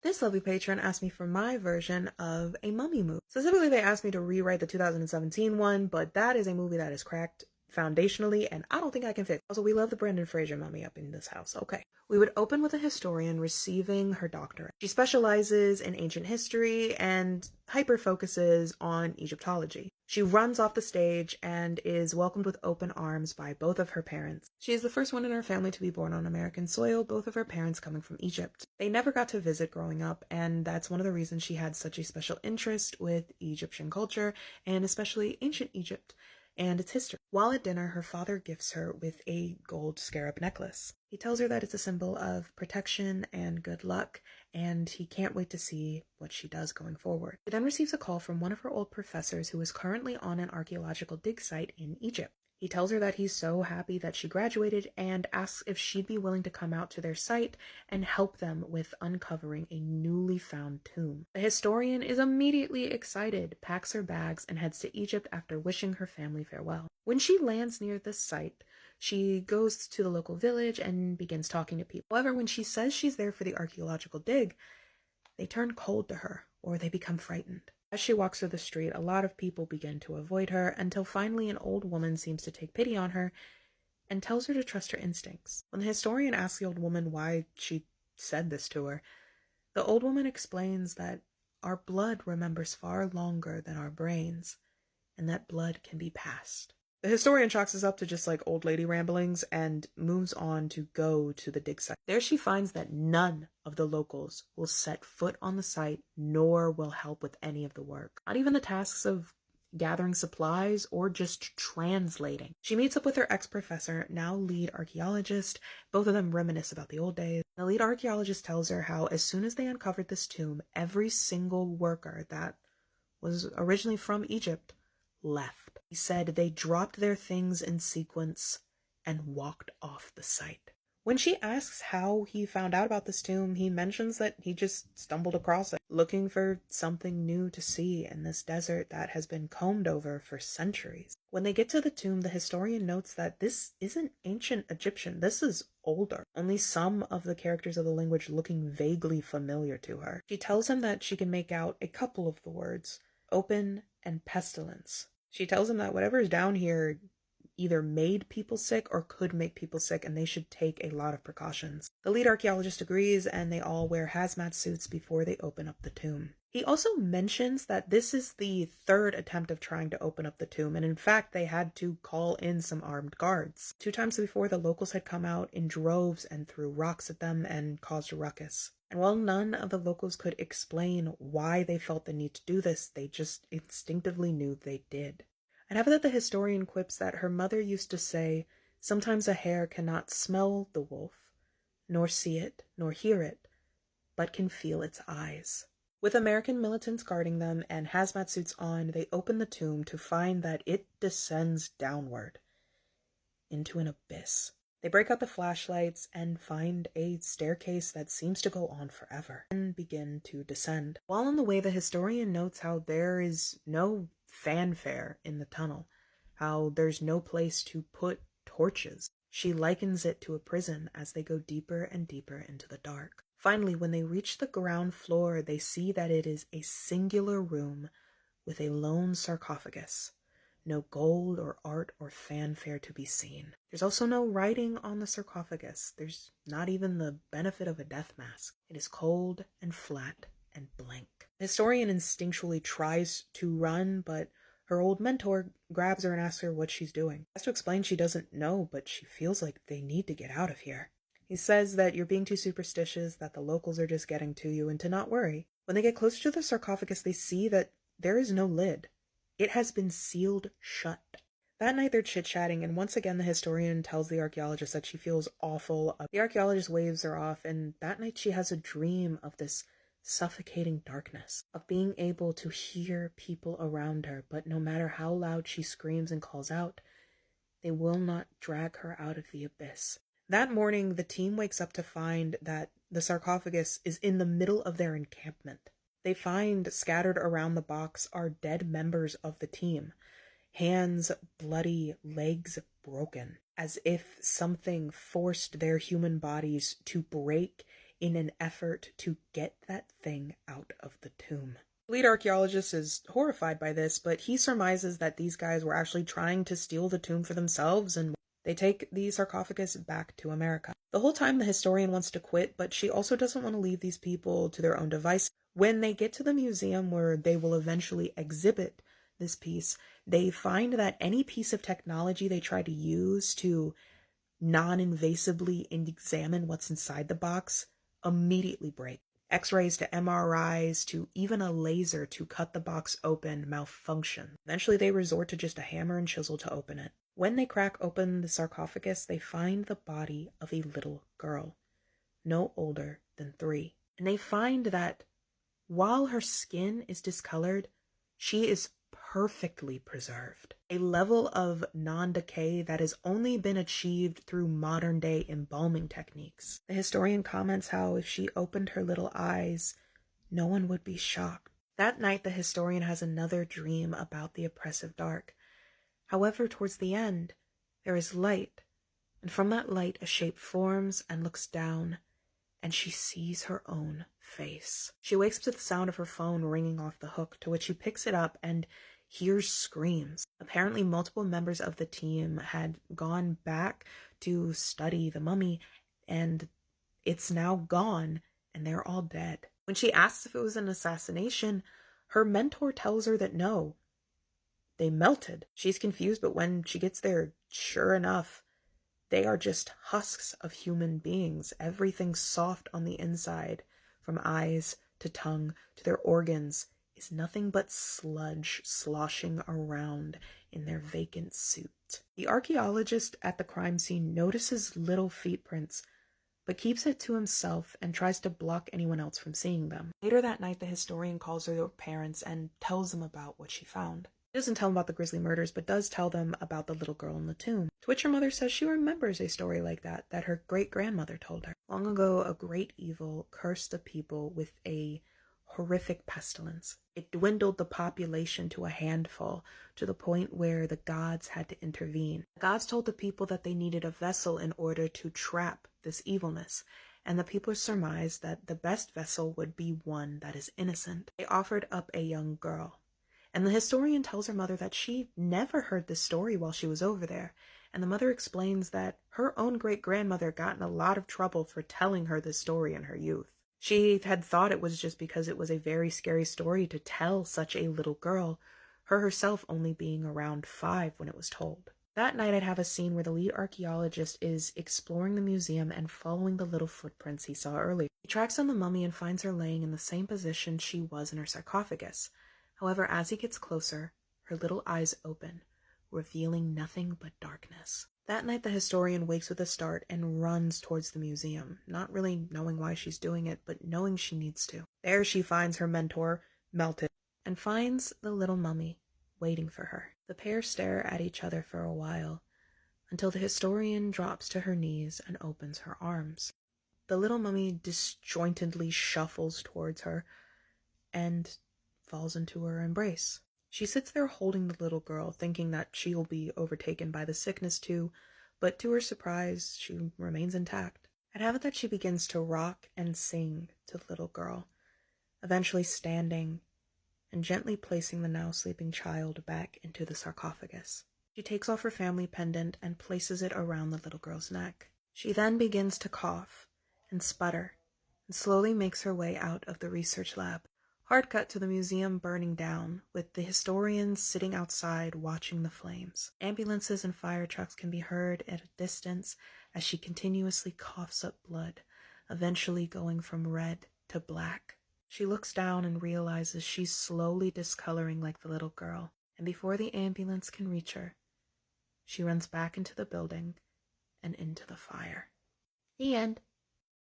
This lovely patron asked me for my version of a mummy movie. Specifically, they asked me to rewrite the 2017 one, but that is a movie that is cracked foundationally, and I don't think I can fix. Also, we love the Brendan Fraser mummy up in this house. Okay. We would open with a historian receiving her doctorate. She specializes in ancient history and hyper-focuses on Egyptology. She runs off the stage and is welcomed with open arms by both of her parents. She is the first one in her family to be born on American soil, both of her parents coming from Egypt. They never got to visit growing up, and that's one of the reasons she had such a special interest with Egyptian culture, and especially ancient Egypt and its history. While at dinner, her father gifts her with a gold scarab necklace. He tells her that it's a symbol of protection and good luck, and he can't wait to see what she does going forward. She then receives a call from one of her old professors who is currently on an archaeological dig site in Egypt. He tells her that he's so happy that she graduated and asks if she'd be willing to come out to their site and help them with uncovering a newly found tomb. The historian is immediately excited, packs her bags, and heads to Egypt after wishing her family farewell. When she lands near this site, she goes to the local village and begins talking to people. However, when she says she's there for the archaeological dig, they turn cold to her, or they become frightened. As she walks through the street, a lot of people begin to avoid her until finally an old woman seems to take pity on her and tells her to trust her instincts. When the historian asks the old woman why she said this to her, the old woman explains that our blood remembers far longer than our brains, and that blood can be passed. The historian chalks this up to just like old lady ramblings and moves on to go to the dig site. There she finds that none of the locals will set foot on the site nor will help with any of the work. Not even the tasks of gathering supplies or just translating. She meets up with her ex-professor, now lead archaeologist. Both of them reminisce about the old days. The lead archaeologist tells her how as soon as they uncovered this tomb, every single worker that was originally from Egypt left. He said they dropped their things in sequence and walked off the site. When she asks how he found out about this tomb, he mentions that he just stumbled across it, looking for something new to see in this desert that has been combed over for centuries. When they get to the tomb, the historian notes that this isn't ancient Egyptian, this is older, only some of the characters of the language looking vaguely familiar to her. She tells him that she can make out a couple of the words, open and pestilence. She tells him that whatever is down here either made people sick or could make people sick, and they should take a lot of precautions. The lead archaeologist agrees, and they all wear hazmat suits before they open up the tomb. He also mentions that this is the third attempt of trying to open up the tomb, and in fact they had to call in some armed guards. 2 times before, the locals had come out in droves and threw rocks at them and caused a ruckus. And while none of the locals could explain why they felt the need to do this, they just instinctively knew they did. I'd have it that the historian quips that her mother used to say, sometimes a hare cannot smell the wolf, nor see it, nor hear it, but can feel its eyes. With American militants guarding them and hazmat suits on, they open the tomb to find that it descends downward into an abyss. They break out the flashlights and find a staircase that seems to go on forever, and begin to descend. While on the way, the historian notes how there is no fanfare in the tunnel, how there's no place to put torches. She likens it to a prison as they go deeper and deeper into the dark. Finally, when they reach the ground floor, they see that it is a singular room with a lone sarcophagus. No gold or art or fanfare to be seen. There's also no writing on the sarcophagus. There's not even the benefit of a death mask. It is cold and flat and blank. The historian instinctually tries to run, but her old mentor grabs her and asks her what she's doing. She has to explain she doesn't know, but she feels like they need to get out of here. He says that you're being too superstitious, that the locals are just getting to you, and to not worry. When they get closer to the sarcophagus, they see that there is no lid. It has been sealed shut. That night they're chit-chatting, and once again the historian tells the archaeologist that she feels awful. The archaeologist waves her off, and that night she has a dream of this suffocating darkness, of being able to hear people around her, but no matter how loud she screams and calls out, they will not drag her out of the abyss. That morning, the team wakes up to find that the sarcophagus is in the middle of their encampment. They find scattered around the box are dead members of the team. Hands bloody, legs broken, as if something forced their human bodies to break in an effort to get that thing out of the tomb. The lead archaeologist is horrified by this, but he surmises that these guys were actually trying to steal the tomb for themselves, and they take the sarcophagus back to America. The whole time the historian wants to quit, but she also doesn't want to leave these people to their own devices. When they get to the museum where they will eventually exhibit this piece, they find that any piece of technology they try to use to non-invasively examine what's inside the box immediately break. X-rays to MRIs to even a laser to cut the box open malfunction. Eventually they resort to just a hammer and chisel to open it. When they crack open the sarcophagus, they find the body of a little girl, no older than 3. And they find that while her skin is discolored, she is perfectly preserved. A level of non-decay that has only been achieved through modern-day embalming techniques. The historian comments how if she opened her little eyes, no one would be shocked. That night, the historian has another dream about the oppressive dark. However, towards the end, there is light, and from that light a shape forms and looks down, and she sees her own face. She wakes up to the sound of her phone ringing off the hook, to which she picks it up and hears screams. Apparently, multiple members of the team had gone back to study the mummy, and it's now gone, and they're all dead. When she asks if it was an assassination, her mentor tells her that no, they melted. She's confused, but when she gets there, sure enough, they are just husks of human beings, everything soft on the inside, from eyes to tongue to their organs, is nothing but sludge sloshing around in their vacant suit. The archaeologist at the crime scene notices little feet prints, but keeps it to himself and tries to block anyone else from seeing them. Later that night, the historian calls her parents and tells them about what she found. She doesn't tell them about the grisly murders, but does tell them about the little girl in the tomb. To which her mother says she remembers a story like that her great-grandmother told her. Long ago, a great evil cursed the people with a horrific pestilence. It dwindled the population to a handful, to the point where the gods had to intervene. The gods told the people that they needed a vessel in order to trap this evilness, and the people surmised that the best vessel would be one that is innocent. They offered up a young girl. And the historian tells her mother that she never heard this story while she was over there, and the mother explains that her own great-grandmother got in a lot of trouble for telling her this story in her youth. She had thought it was just because it was a very scary story to tell such a little girl, her herself only being around 5 when it was told. That night I'd have a scene where the lead archaeologist is exploring the museum and following the little footprints he saw earlier. He tracks down the mummy and finds her laying in the same position she was in her sarcophagus. However, as he gets closer, her little eyes open, revealing nothing but darkness. That night, the historian wakes with a start and runs towards the museum, not really knowing why she's doing it, but knowing she needs to. There she finds her mentor, melted, and finds the little mummy waiting for her. The pair stare at each other for a while, until the historian drops to her knees and opens her arms. The little mummy disjointedly shuffles towards her, and falls into her embrace. She sits there holding the little girl, thinking that she'll be overtaken by the sickness too, but to her surprise, she remains intact. I'd have it that she begins to rock and sing to the little girl, eventually standing and gently placing the now sleeping child back into the sarcophagus. She takes off her family pendant and places it around the little girl's neck. She then begins to cough and sputter and slowly makes her way out of the research lab. Hard cut to the museum burning down, with the historians sitting outside watching the flames. Ambulances and fire trucks can be heard at a distance as she continuously coughs up blood, eventually going from red to black. She looks down and realizes she's slowly discoloring like the little girl, and before the ambulance can reach her, she runs back into the building and into the fire. The end.